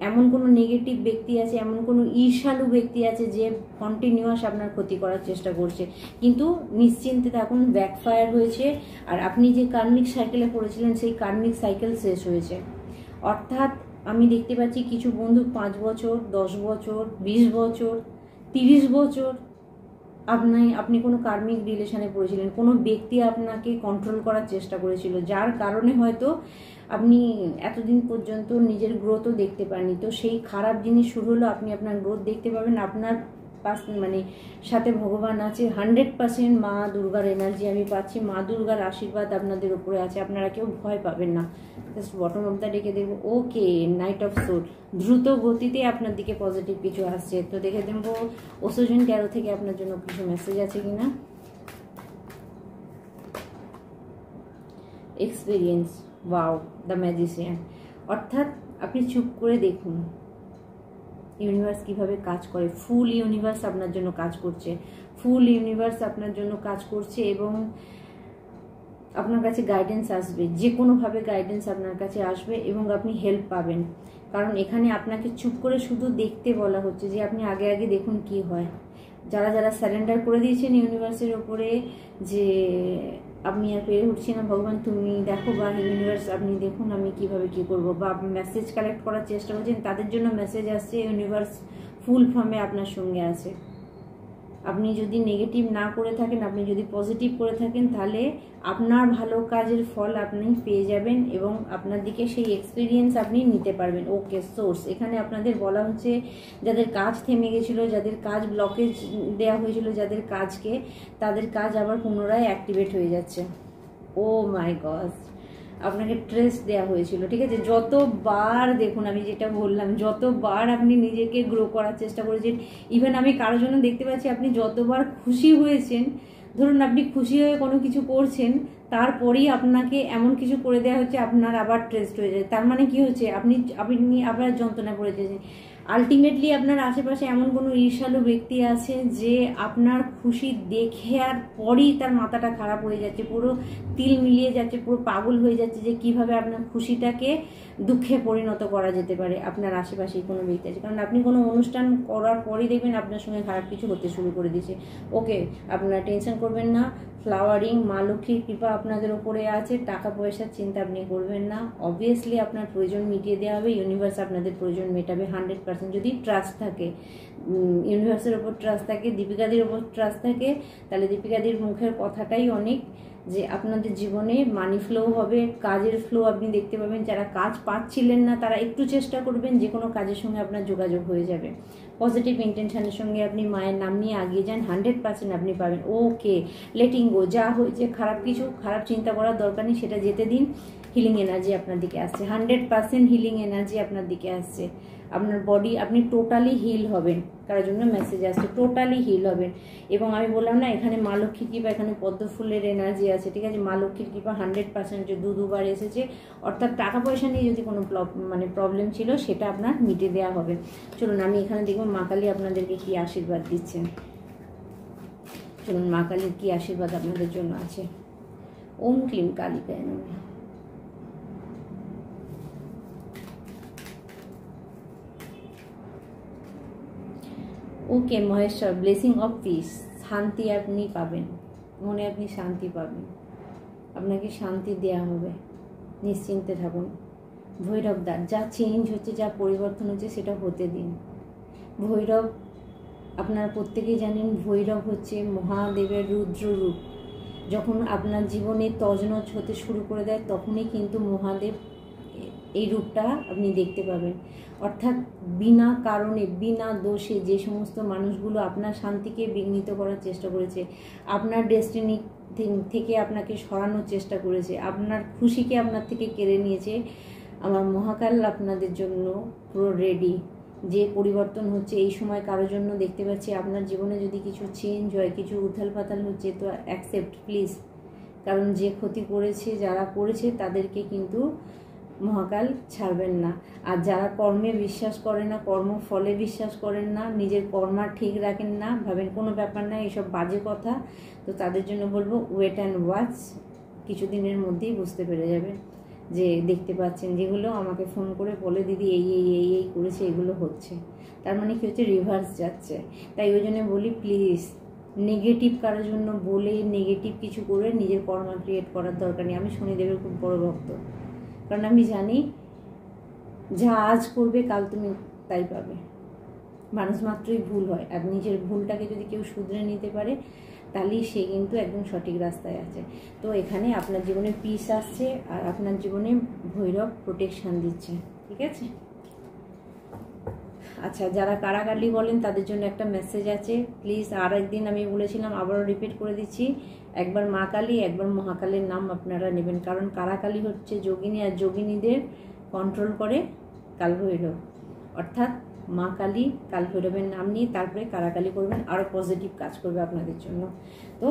এমন কোনো নেগেটিভ ব্যক্তি আছে, এমন কোনো ঈর্ষালু ব্যক্তি আছে যে কন্টিনিউয়াস আপনার ক্ষতি করার চেষ্টা করছে। কিন্তু নিশ্চিন্তে থাকুন, ব্যাকফায়ার হয়েছে, আর আপনি যে কার্মিক সাইকেলে পড়েছিলেন, সেই কার্মিক সাইকেল শেষ হয়েছে। অর্থাৎ আমি দেখতে পাচ্ছি কিছু বন্ধু 5 বছর, 10 বছর, 20 বছর, 30 বছর আপনি কোনো কার্মিক রিলেশনে পড়েছিলেন, কোনো ব্যক্তি আপনাকে কন্ট্রোল করার চেষ্টা করেছিল, যার কারণে হয়তো আপনি এতদিন পর্যন্ত নিজের গ্রোথও দেখতে পাননি। তো সেই খারাপ জিনিস শুরু হলো, আপনি আপনার গ্রোথ দেখতে পাবেন। আপনার মানে সাথে ভগবান আছে, 100% মা দুর্গার এনার্জি আমি পাচ্ছি, মা দুর্গার আশীর্বাদ আপনাদের উপরে আছে, আপনারা কেউ ভয় পাবেন না। জাস্ট বটম অফ দ্য ডেকে দেখবো, ওকে নাইট অফ সোল, দ্রুত গতিতে আপনার দিকে পজিটিভ কিছু আসছে। তো দেখে দেখবো ওসোজন ট্যারো থেকে আপনার জন্য কিছু মেসেজ আছে কিনা। Experience, wow, the magician. অর্থাৎ আপনি চুপ করে দেখুন ইউনিভার্স কিভাবে কাজ করে। ফুল ইউনিভার্স আপনার জন্য কাজ করছে, ফুল ইউনিভার্স আপনার জন্য কাজ করছে, এবং আপনার কাছে গাইডেন্স আসবে, যে কোনোভাবে গাইডেন্স আপনার কাছে আসবে, এবং আপনি হেল্প পাবেন। কারণ এখানে আপনাকে চুপ করে শুধু দেখতে বলা হচ্ছে, যে আপনি আগে আগে দেখুন কি হয়। যারা যারা স্যারেন্ডার করে দিয়েছেন ইউনিভার্সের ওপরে, যে আপনি আর পেরে উঠছি না ভগবান তুমি দেখো, বা ইউনিভার্স আপনি দেখুন আমি কিভাবে কি করব, বা আপনি মেসেজ কালেক্ট করার চেষ্টা করছেন, তাদের জন্য মেসেজ আসছে, ইউনিভার্স ফুল ফর্মে আপনার সঙ্গে আছে। আপনি যদি নেগেটিভ না করে থাকেন, আপনি যদি পজিটিভ করে থাকেন, তাহলে আপনার ভালো কাজের ফল আপনি পেয়ে যাবেন, এবং আপনার দিকে সেই এক্সপিরিয়েন্স আপনি নিতে পারবেন। ওকে সোর্স, এখানে আপনাদের বলা হচ্ছে যাদের কাজ থেমে গেছিলো, যাদের কাজ ব্লকেজ দেওয়া হয়েছিল, যাদের কাজকে, তাদের কাজ আবার পুনরায় অ্যাক্টিভেট হয়ে যাচ্ছে। ও মাই গড, আপনাকে স্ট্রেস দেওয়া হয়েছিল, ঠিক আছে। যতবার দেখুন আমি যেটা বললাম, যতবার আপনি নিজেকে গ্রো করার চেষ্টা করেছেন, ইভেন আমি কারোর জন্য দেখতে পাচ্ছি আপনি যতবার খুশি হয়েছেন, ধরুন আপনি খুশি হয়ে কোনো কিছু করছেন, তারপরেই আপনাকে এমন কিছু করে দেওয়া হচ্ছে আপনার আবার স্ট্রেসড হয়ে যায়। তার মানে কি হচ্ছে, আপনি আবার যন্ত্রণা পড়ে যাচ্ছেন। আলটিমেটলি আপনার আশেপাশে এমন কোনো ঈর্ষালু ব্যক্তি আছে যে আপনার খুশি দেখে আর পরেই তার মাথাটা খারাপ হয়ে যাচ্ছে, পুরো তিল মিলিয়ে যাচ্ছে, পুরো পাগল হয়ে যাচ্ছে যে কিভাবে আপনার খুশিটাকে দুঃখে পরিণত করা যেতে পারে। আপনার আশেপাশেই কোনো ব্যক্তি আছে, কারণ আপনি কোনো অনুষ্ঠান করার পরই দেখবেন আপনার সঙ্গে খারাপ কিছু হতে শুরু করে দিয়েছে। ওকে, আপনারা টেনশন করবেন না, ফ্লাওয়ারিং মা লক্ষ্মীর কৃপা আপনাদের ওপরে আছে, টাকা পয়সার চিন্তা আপনি করবেন না। অবভিয়াসলি আপনার প্রয়োজন মিটিয়ে দেওয়া হবে, ইউনিভার্স আপনাদের প্রয়োজন মেটাবে 100% যদি ট্রাস্ট থাকে, ইউনিভার্সের ওপর ট্রাস্ট থাকে, দীপিকাদির ওপর ট্রাস্ট থাকে, তাহলে দীপিকাদির মুখের কথাটাই অনেক, যে আপনাদের জীবনে মানি ফ্লো হবে, কাজের ফ্লো আপনি দেখতে পাবেন। যারা কাজ পাচ্ছিলেন না তারা একটু চেষ্টা করবেন, যে কোনো কাজের সঙ্গে আপনার যোগাযোগ হয়ে যাবে। পজিটিভ ইন্টেনশনের সঙ্গে আপনি মায়ের নাম নিয়ে আগিয়ে যান, 100% আপনি পাবেন। ওকে, লেটিং গো, যা হয়েছে খারাপ কিছু, খারাপ চিন্তা করার দরকার নেই, সেটা যেতে দিন। হিলিং এনার্জি আপনার দিকে আসছে, 100% হিলিং এনার্জি আপনার দিকে আসছে। আপনার বডি, আপনি টোটালি হিল হবেন, কারোর জন্য মেসেজ আসছে, টোটালি হিল হবেন। এবং আমি বললাম না, এখানে মা লক্ষ্মীর কৃপা, এখানে পদ্ম ফুলের এনার্জি আছে, ঠিক আছে। মা লক্ষ্মীর কৃপা 100% যে দুবার এসেছে, অর্থাৎ টাকা পয়সা নিয়ে যদি কোনো প্রবলেম ছিল সেটা আপনার মিটে দেওয়া হবে। চলুন আমি এখানে দেখব মা কালী আপনাদেরকে কি আশীর্বাদ দিচ্ছেন। চলুন মা কালীর কি আশীর্বাদ আপনাদের জন্য আছে। ওম ক্লিম কালিকায় নমঃ। ওকে মহেশ্বর, ব্লেসিং অফ পিস, শান্তি আপনি পাবেন, মনে আপনি শান্তি পাবেন, আপনাকে শান্তি দেয়া হবে, নিশ্চিন্তে থাকুন। ভৈরব দ্বার, যা চেঞ্জ হচ্ছে, যা পরিবর্তন হচ্ছে সেটা হতে দিন। ভৈরব, আপনারা প্রত্যেকেই জানেন ভৈরব হচ্ছে মহাদেবের রুদ্র রূপ। যখন আপনার জীবনে তজনজ হতে শুরু করে দেয় তখনই কিন্তু মহাদেব এই রূপটা আপনি দেখতে পাবেন। অর্থাৎ বিনা কারণে, বিনা দোষে যে সমস্ত মানুষগুলো আপনার শান্তিকে বিঘ্নিত করার চেষ্টা করেছে, আপনার ডেস্টিনি থেকে আপনাকে সরানোর চেষ্টা করেছে, আপনার খুশিকে আপনার থেকে কেড়ে নিয়েছে, আমার মহাকাল আপনাদের জন্য পুরো রেডি। যে পরিবর্তন হচ্ছে এই সময় কারোর জন্য দেখতে পাচ্ছি, আপনার জীবনে যদি কিছু চেঞ্জ হয়, কিছু উথাল পাতাল হচ্ছে, তো অ্যাকসেপ্ট প্লিজ। কারণ যে ক্ষতি করেছে, যারা করেছে তাদেরকে কিন্তু মহাকাল ছাড়বেন না। আর যারা কর্মে বিশ্বাস করে না, কর্মফলে বিশ্বাস করেন না, নিজের কর্মা ঠিক রাখেন না, ভাবেন কোনো ব্যাপার না, এইসব বাজে কথা, তো তাদের জন্য বলবো ওয়েট অ্যান্ড ওয়াচ। কিছুদিনের মধ্যেই বুঝতে পেরে যাবেন যে দেখতে পাচ্ছেন যেগুলো আমাকে ফোন করে বলে দিদি এই এই এই এই করেছে, এগুলো হচ্ছে, তার মানে কি হচ্ছে, রিভার্স যাচ্ছে। তাই ওই জন্য বলি প্লিজ, নেগেটিভ কারোর জন্য বলে নেগেটিভ কিছু করে নিজের কর্মা ক্রিয়েট করার দরকার নেই। আমি শনিদেবের খুব বড় ভক্ত, কারণ আমি জানি যা আজ করবে কাল তুমি তাই পাবে। মানুষ মাত্রই ভুল হয়, আর নিজের ভুলটাকে যদি কেউ শুধরে নিতে পারে তাহলেই সে কিন্তু একদম সঠিক রাস্তায় আছে। তো এখানে আপনার জীবনে পিস আসছে, আর আপনার জীবনে ভৈরব প্রোটেকশন দিচ্ছে, ঠিক আছে। আচ্ছা, যারা কারাকালি বলেন তাদের জন্য একটা মেসেজ আছে, প্লিজ। আর একদিন আমি বলেছিলাম, আবারও রিপিট করে দিচ্ছি, একবার মা কালী, একবার মহাকালীর নাম আপনারা নেবেন। কারণ কারাকালি হচ্ছে যোগিনী, আর যোগিনীদের কন্ট্রোল করে কালভৈরব। অর্থাৎ মা কালী, কালভৈরবের নাম নিয়ে তারপরে কারাকালি করবেন, আরও পজিটিভ কাজ করবে আপনাদের জন্য। তো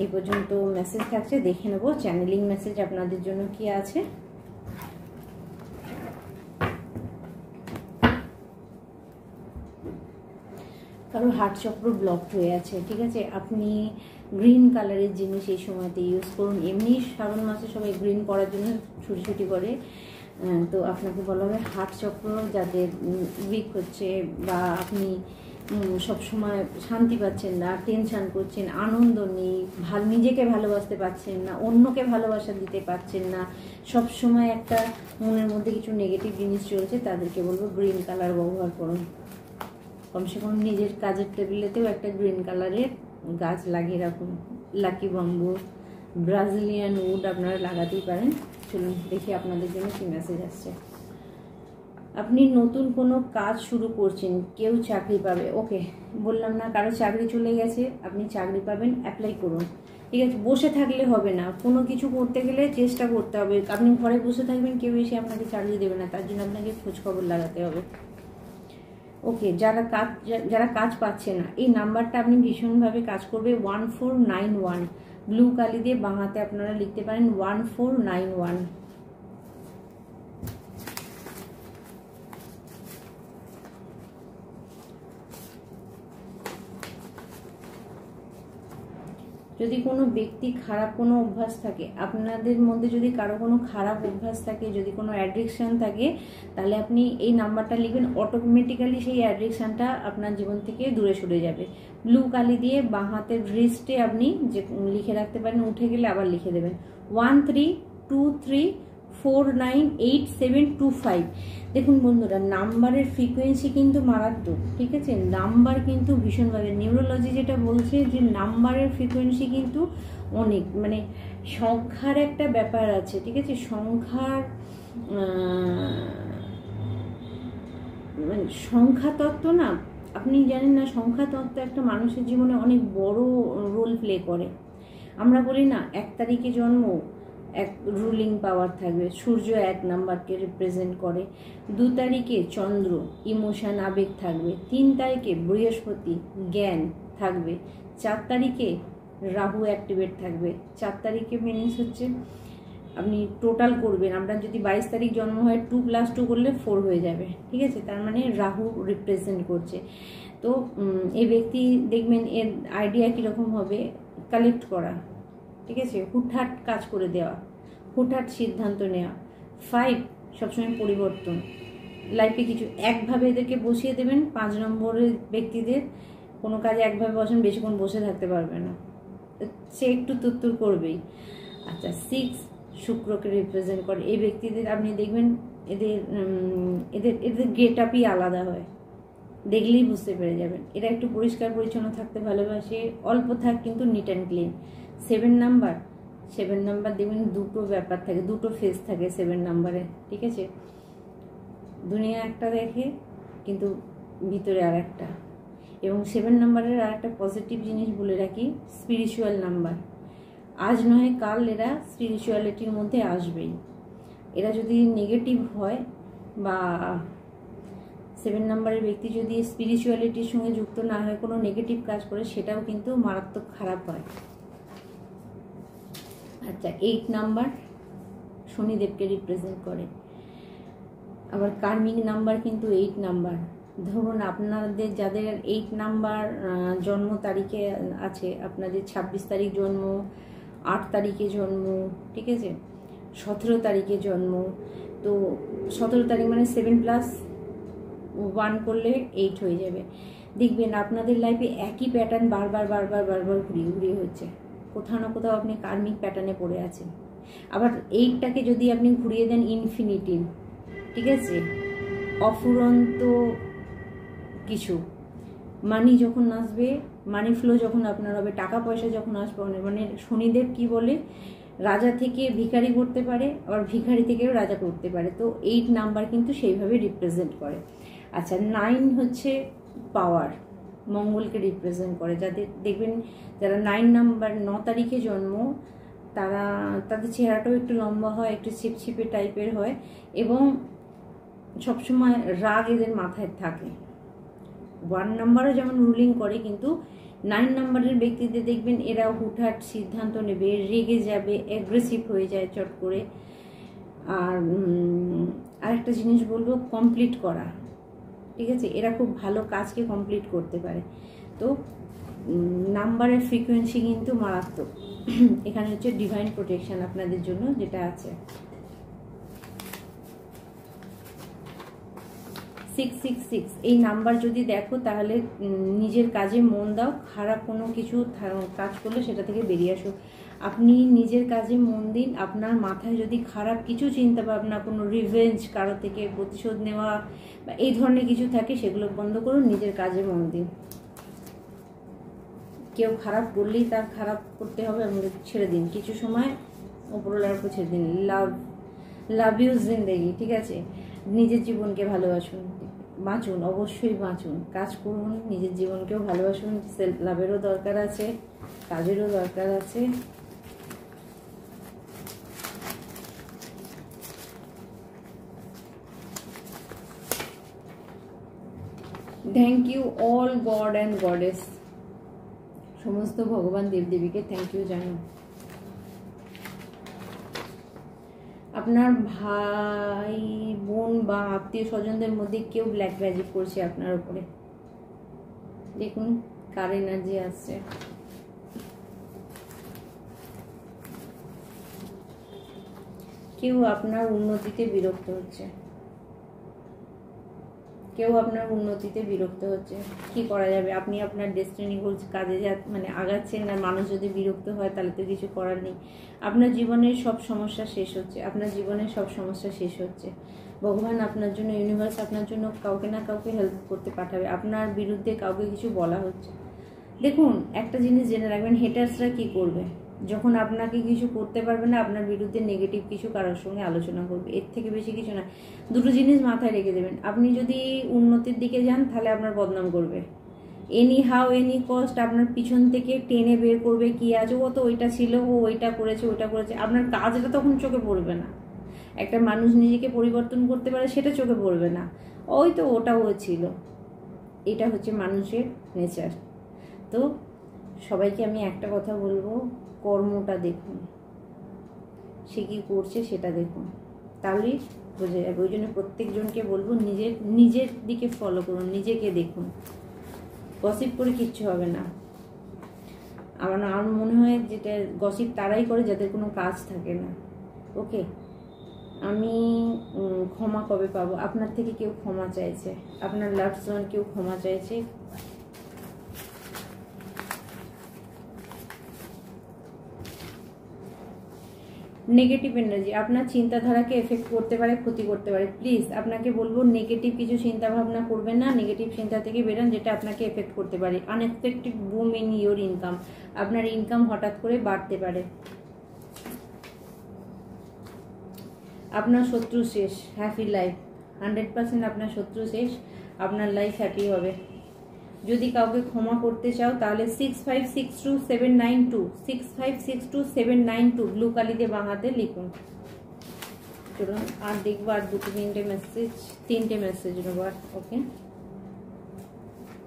এই পর্যন্ত মেসেজ থাকছে, দেখে নেবো চ্যানেলিং মেসেজ আপনাদের জন্য কি আছে। কারো হার্ট চক্র ব্লকড হয়ে আছে, ঠিক আছে। আপনি গ্রিন কালারের জিনিস এই সময়তে ইউজ করুন। এমনি শ্রাবণ মাসে সবাই গ্রিন পরার জন্য ছুটি করে, তো আপনাকে বলা হবে হার্ট চক্র যাদের উইক হচ্ছে, বা আপনি সবসময় শান্তি পাচ্ছেন না, টেনশান করছেন, আনন্দ নেই, নিজেকে ভালোবাসতে পারছেন না, অন্যকে ভালোবাসা দিতে পারছেন না, সবসময় একটা মনের মধ্যে কিছু নেগেটিভ জিনিস চলছে, তাদেরকে বলবো গ্রিন কালার ব্যবহার করুন। কমসে কম নিজের কাজের টেবিলেতেও একটা গ্রিন কালারের গাছ লাগিয়ে রাখুন। লাকি বাম্বু, ব্রাজিলিয়ান উড আপনারা লাগাতেই পারেন। চলুন দেখি আপনাদের জন্য কি মেসেজ আসছে। আপনি নতুন কোনো কাজ শুরু করছেন, কেউ চাকরি পাবে। ওকে, বললাম না কারো চাকরি চলে গেছে, আপনি চাকরি পাবেন, অ্যাপ্লাই করুন। ঠিক আছে, বসে থাকলে হবে না, কোনো কিছু করতে গেলে চেষ্টা করতে হবে। আপনি ঘরে বসে থাকবেন, কেউ এসে আপনাকে চালিয়ে দেবে না, তার জন্য আপনাকে খোঁজ খবর লাগাতে হবে। ওকে, যারা কাজ পাচ্ছে না, এই নাম্বারটা আপনি ভীষণভাবে কাজ করবে। 1491 ব্লু কালি দিয়ে বাঁ হাতে আপনারা লিখতে পারেন 1491। যদি কোনো ব্যক্তি খারাপ কোনো অভ্যাস থাকে, আপনাদের মধ্যে যদি কারো কোনো খারাপ অভ্যাস থাকে, যদি কোনো অ্যাডিকশান থাকে, তাহলে আপনি এই নাম্বারটা লিখবেন, অটোমেটিক্যালি সেই অ্যাডিকশানটা আপনার জীবন থেকে দূরে সরে যাবে। ব্লু কালি দিয়ে বাঁ হাতের রিস্টে আপনি যে লিখে রাখতে পারেন, উঠে গেলে আবার লিখে দেবেন 1323498725। দেখুন বন্ধুরা, নাম্বারের ফ্রিকোয়েন্সি কিন্তু মারাত্মক, ঠিক আছে? নাম্বার কিন্তু ভীষণভাবে, নিউরোলজি যেটা বলছে যে নাম্বারের ফ্রিকোয়েন্সি কিন্তু অনেক, মানে সংখ্যার একটা ব্যাপার আছে, ঠিক আছে? সংখ্যার মানে সংখ্যা তত্ত্ব না, আপনি জানেন না, সংখ্যা তত্ত্ব একটা মানুষের জীবনে অনেক বড় রোল প্লে করে। আমরা বলি না, 1 তারিখে জন্ম, এক রুলিং পাওয়ার থাকবে, সূর্য 1 নাম্বারকে রিপ্রেজেন্ট করে। 2 তারিখে চন্দ্র, ইমোশন, আবেগ থাকবে। 3 তারিখে বৃহস্পতি, জ্ঞান থাকবে। 4 তারিখে রাহু অ্যাক্টিভেট থাকবে। 4 তারিখে মিনিংস হচ্ছে আপনি টোটাল করবেন, আপনার যদি 22 তারিখ জন্ম হয় 2 + 2 করলে 4 হয়ে যাবে, ঠিক আছে? তার মানে রাহু রিপ্রেজেন্ট করছে। তো এই ব্যক্তি দেখবেন এর আইডিয়া কীরকম হবে, কালেক্ট করা, ঠিক আছে? হুটহাট কাজ করে দেওয়া, হুটহাট সিদ্ধান্ত নেওয়া। 5 সবসময় পরিবর্তন, লাইফে কিছু একভাবে এদেরকে বসিয়ে দেবেন। 5 নম্বরের ব্যক্তিদের কোনো কাজে একভাবে বসেন, বেশিক্ষণ বসে থাকতে পারবে না, সে একটু তুত্তুর করবেই। আচ্ছা, 6 শুক্রকে রিপ্রেজেন্ট করে। এই ব্যক্তিদের আপনি দেখবেন এদের এদের এদের গেট আপই আলাদা হয়, দেখলেই বুঝতে পেরে যাবেন। এরা একটু পরিষ্কার পরিচ্ছন্ন থাকতে ভালোবাসে, অল্প থাক কিন্তু নিট অ্যান্ড ক্লিন। 7 নাম্বার দেখবেন দুটো ব্যাপার থাকে, দুটো ফেস থাকে 7 নাম্বারে, ঠিক আছে? দুনিয়া একটা দেখে কিন্তু ভিতরে আর একটা। এবং 7 নাম্বারের আর একটা পজিটিভ জিনিস বলে রাখি, স্পিরিচুয়াল নাম্বার। আজ নয় কাল এরা স্পিরিচুয়ালিটির মধ্যে আসবেই। এরা যদি নেগেটিভ হয় বা 7 নাম্বারের ব্যক্তি যদি স্পিরিচুয়ালিটির সঙ্গে যুক্ত না হয়, কোনো নেগেটিভ কাজ করে, সেটাও কিন্তু মারাত্মক খারাপ হয়। আচ্ছা, 8 নাম্বার শনিদেবকে রিপ্রেজেন্ট করে। আবার কার্মিক নাম্বার কিন্তু 8 নাম্বার। ধরুন আপনাদের যাদের 8 নাম্বার জন্ম তারিখে আছে, আপনাদের 26 তারিখ জন্ম, 8 তারিখে জন্ম, ঠিক আছে, 17 তারিখে জন্ম, তো 17 তারিখ মানে 7 + 1 করলে 8 হয়ে যাবে। দেখবেন আপনাদের লাইফে একই প্যাটার্ন বারবার ঘুরিয়ে হচ্ছে, কোথাও না কোথাও আপনি কার্মিক প্যাটার্নে পড়ে আছেন। আবার 8টাকে যদি আপনি ঘুরিয়ে দেন ইনফিনিটি, ঠিক আছে, অফুরন্ত কিছু, মানি যখন আসবে, মানি ফ্লো যখন আপনার হবে, টাকা পয়সা যখন আসবে, মানে শনিদেব কি বলে, রাজা থেকে ভিখারি করতে পারে, আবার ভিখারি থেকেও রাজা করতে পারে। তো 8 নাম্বার কিন্তু সেইভাবে রিপ্রেজেন্ট করে। আচ্ছা, 9 হচ্ছে পাওয়ার, মঙ্গলকে রিপ্রেজেন্ট করে। যাদের দেখবেন যারা 9 নাম্বার 9 তারিখে জন্ম, তাদের চেহারাটাও একটু লম্বা হয়, একটু ছিপছিপে টাইপের হয়, এবং সবসময় রাগ এদের মাথায় থাকে। 1 নাম্বারও যেমন রুলিং করে, কিন্তু 9 নাম্বারের ব্যক্তিদের দেখবেন এরা হুটহাট সিদ্ধান্ত নেবে, রেগে যাবে, অ্যাগ্রেসিভ হয়ে যায় চট করে। আর আরেকটা জিনিস বলবো, কমপ্লিট করা, ঠিক আছে, এরা খুব ভালো কাজকে কমপ্লিট করতে পারে। তো নাম্বারের ফ্রিকোয়েন্সি কিন্তু মারাত্মক। এখানে হচ্ছে ডিভাইন প্রোটেকশন আপনাদের জন্য যেটা আছে। 666 এই নাম্বার যদি দেখো, তাহলে নিজের কাজে মন দাও, খারাপ কোনো কিছু কাজ করলে সেটা থেকে বেরিয়ে আসো। আপনি নিজের কাজে মন দিন। আপনার মাথায় যদি খারাপ কিছু চিন্তা ভাবনা, কোনো রিভেঞ্জ, কারো থেকে প্রতিশোধ নেওয়া বা এই ধরনের কিছু থাকে, সেগুলো বন্ধ করুন, নিজের কাজে মন দিন। কেউ খারাপ করলেই তার খারাপ করতে হবে, আমাদের ছেড়ে দিন, কিছু সময় ওপরওয়ালার উপর ছেড়ে দিন। লাভ ইউ জিন্দেগি, ঠিক আছে? নিজের জীবনকে ভালোবাসুন। বাঁচুন, অবশ্যই বাঁচুন, কাজ করুন, নিজের জীবনকেও ভালোবাসুন। সেলফ লাভেরও দরকার আছে, কাজেরও দরকার আছে। Thank you all god and goddess, সমস্ত ভগবান দেবদেবীকে থ্যাংক ইউ জানো। আপনার ভাই বোন বা আত্মীয় স্বজনদের মধ্যে কেউ ব্ল্যাক ম্যাজিক করছে আপনার উপরে। দেখুন কার এনার্জি আসছে। কেউ আপনার উন্নতিতে বিরক্ত হচ্ছে, কেউ আপনার উন্নতিতে বিরক্ত হচ্ছে। কি করা যাবে, আপনি আপনার ডেস্টিনি গোলস কাজে মানে আগাচ্ছেন, আর মানুষ যদি বিরক্ত হয় তাহলে তো কিছু করার নেই। আপনার জীবনের সব সমস্যা শেষ হচ্ছে, আপনার জীবনের সব সমস্যা শেষ হচ্ছে। ভগবান আপনার জন্য, ইউনিভার্স আপনার জন্য কাউকে না কাউকে হেল্প করতে পাঠাবে। আপনার বিরুদ্ধে কাউকে কিছু বলা হচ্ছে। দেখুন একটা জিনিস জেনে রাখবেন, হেটার্সরা কি করবে, যখন আপনাকে কিছু করতে পারবে না, আপনার বিরুদ্ধে নেগেটিভ কিছু কারোর সঙ্গে আলোচনা করবে। এর থেকে বেশি কিছু না। দুটো জিনিস মাথায় রেখে দেবেন, আপনি যদি উন্নতির দিকে যান তাহলে আপনার বদনাম করবে, এনি হাউ এনি কস্ট আপনার পিছন থেকে টেনে বের করবে। কি আছে, ও তো ওইটা ছিল, ও ওইটা করেছে, ওইটা করেছে। আপনার কাজটা তখন চোখে পড়বে না। একটা মানুষ নিজেকে পরিবর্তন করতে পারে সেটা চোখে পড়বে না, ওই তো ওটাও ছিল। এটা হচ্ছে মানুষের নেচার। তো সবাইকে আমি একটা কথা বলবো, কর্মটা দেখুন, সে কি করছে সেটা দেখুন, তাহলেই বোঝা যাবে। ওই জন্য প্রত্যেকজনকে বলবো নিজের দিকে ফলো করুন, নিজেকে দেখুন, গসিপ করে কিচ্ছু হবে না। আমার মনে হয় যেটা গসিপ তারাই করে যাদের কোনো কাজ থাকে না। ওকে, আমি ক্ষমা কবে পাবো? আপনার থেকে কেউ ক্ষমা চাইছে, আপনার লাভড ওয়ান কেউ ক্ষমা চাইছে। নেগেটিভ এনার্জি আপনার চিন্তাধারাকে এফেক্ট করতে পারে, ক্ষতি করতে পারে। প্লিজ আপনাকে বলবো নেগেটিভ কিছু চিন্তা ভাবনা করবেন না, নেগেটিভ চিন্তা থেকে বেরোন যেটা আপনাকে এফেক্ট করতে পারে। Unexpected broom in your income, আপনার ইনকাম হঠাৎ করে বাড়তে পারে। আপনার শত্রু শেষ, হ্যাপি লাইফ, 100% আপনার শত্রু শেষ, আপনার লাইফ হ্যাপি হবে। যদি কাউকে ক্ষমা করতে চাও তাহলে 6562 6562 ব্লু কালিতে বাংলাতে লিখুন। চলুন আর দেখবো, আর তিনটে মেসেজ নেবো। ওকে,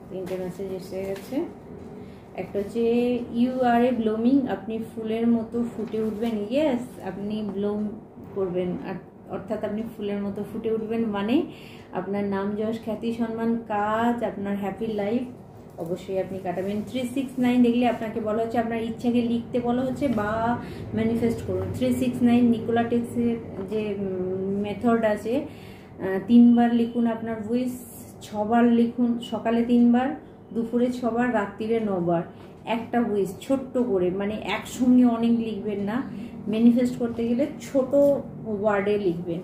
তিনটে মেসেজ এসে গেছে। একটা হচ্ছে ইউ আর এ ব্লুমিং, আপনি ফুলের মতো ফুটে উঠবেন। ইয়েস, আপনি ব্লুম করবেন, অর্থাৎ আপনি ফুলের মতো ফুটে উঠবেন, মানে আপনার নাম যশ খ্যাতি সম্মান কাজ, আপনার হ্যাপি লাইফ অবশ্যই আপনি কাটাবেন। 369 দেখলে আপনাকে বলা হচ্ছে আপনার ইচ্ছাকে লিখতে বলা হচ্ছে বা ম্যানিফেস্ট করুন। 369 নিকোলা টেক্সের যে মেথড আছে, 3 বার লিখুন আপনার উইশ, 6 বার লিখুন, সকালে 3 বার, দুপুরে 6 বার, রাত্রিরে 9 বার। একটা উইশ ছোট্ট করে, মানে একসঙ্গে অনেক লিখবেন না, ম্যানিফেস্ট করতে গেলে ছোট ওয়ার্ডে লিখবেন।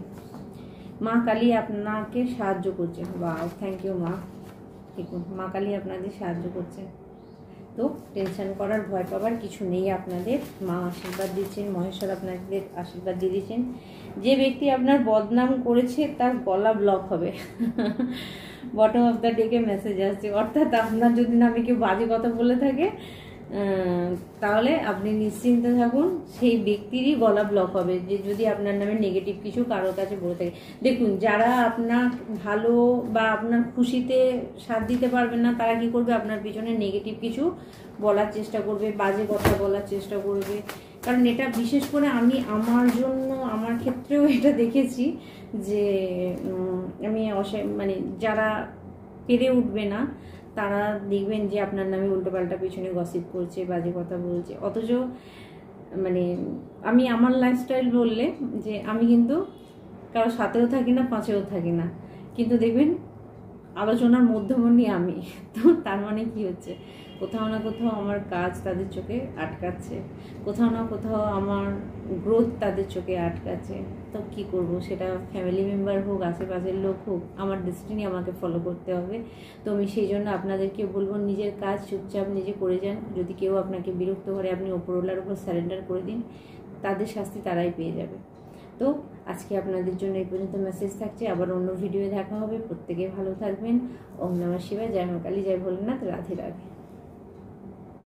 মা কালী আপনাকে সাহায্য করছে। ওয়াও, থ্যাংক ইউ মা। দেখুন মা কালী আপনাদের সাহায্য করছে, তো টেনশন করার ভয় পাবার কিছু নেই। আপনাদের মা আশীর্বাদ দিচ্ছেন, মহেশ্বর আপনাদের আশীর্বাদ দিয়ে দিচ্ছেন। যে ব্যক্তি আপনার বদনাম করেছে তার গলা ব্লক হবে। বটম অফ দ্য ডেকে মেসেজ আসছে, অর্থাৎ আপনার যদি নামে কেউ বাজে কথা বলে থাকে তাহলে আপনি নিশ্চিন্ত থাকুন, সেই ব্যক্তিরই গলা ব্লক হবে, যে যদি আপনার নামে নেগেটিভ কিছু কারোর কাছে বলে থাকে। দেখুন যারা আপনার ভালো বা আপনার খুশিতে সাথ দিতে পারবেন না, তারা কি করবে, আপনার পিছনে নেগেটিভ কিছু বলার চেষ্টা করবে, বাজে কথা বলার চেষ্টা করবে। কারণ এটা বিশেষ করে আমি আমার ক্ষেত্রেও এটা দেখেছি যে আমি মানে যারা পেরে উঠবে না তারা দেখবেন যে আপনার নামে উল্টোপাল্টা পিছনে গসিপ করছে, বাজে কথা বলছে। অথচ মানে আমি আমার লাইফস্টাইল বললে যে আমি কিন্তু কারো সাথেও থাকি না, পাঁচেও থাকি না, কিন্তু দেখবেন আলোচনার মধ্যমণি আমি। তো তার মানে কি হচ্ছে, কোথাও না কোথাও আমার কাজ তাদের চোখে আটকাচ্ছে, কোথাও না কোথাও আমার গ্রোথ তাদের চোখে আটকাচ্ছে। তো কি করব, সেটা ফ্যামিলি মেম্বার হোক, আশেপাশের লোক হোক, আমার ডেস্টিনি আমাকে ফলো করতে হবে। তো আমি সেই জন্য আপনাদেরকে বলবো নিজের কাজ চুপচাপ নিজে করে যান। যদি কেউ আপনাকে বিরক্ত করে আপনি ওপরওয়ালার উপর সারেন্ডার করে দিন, তাদের শাস্তি তারাই পেয়ে যাবে। তো আজকে আপনাদের জন্য এই পর্যন্ত মেসেজ থাকছে, আবার অন্য ভিডিও দেখা হবে। প্রত্যেকে ভালো থাকবেন। ওম নমঃ শিবায়। জয় মা কালী, জয় ভোলেনাথ, রাধে রাধে।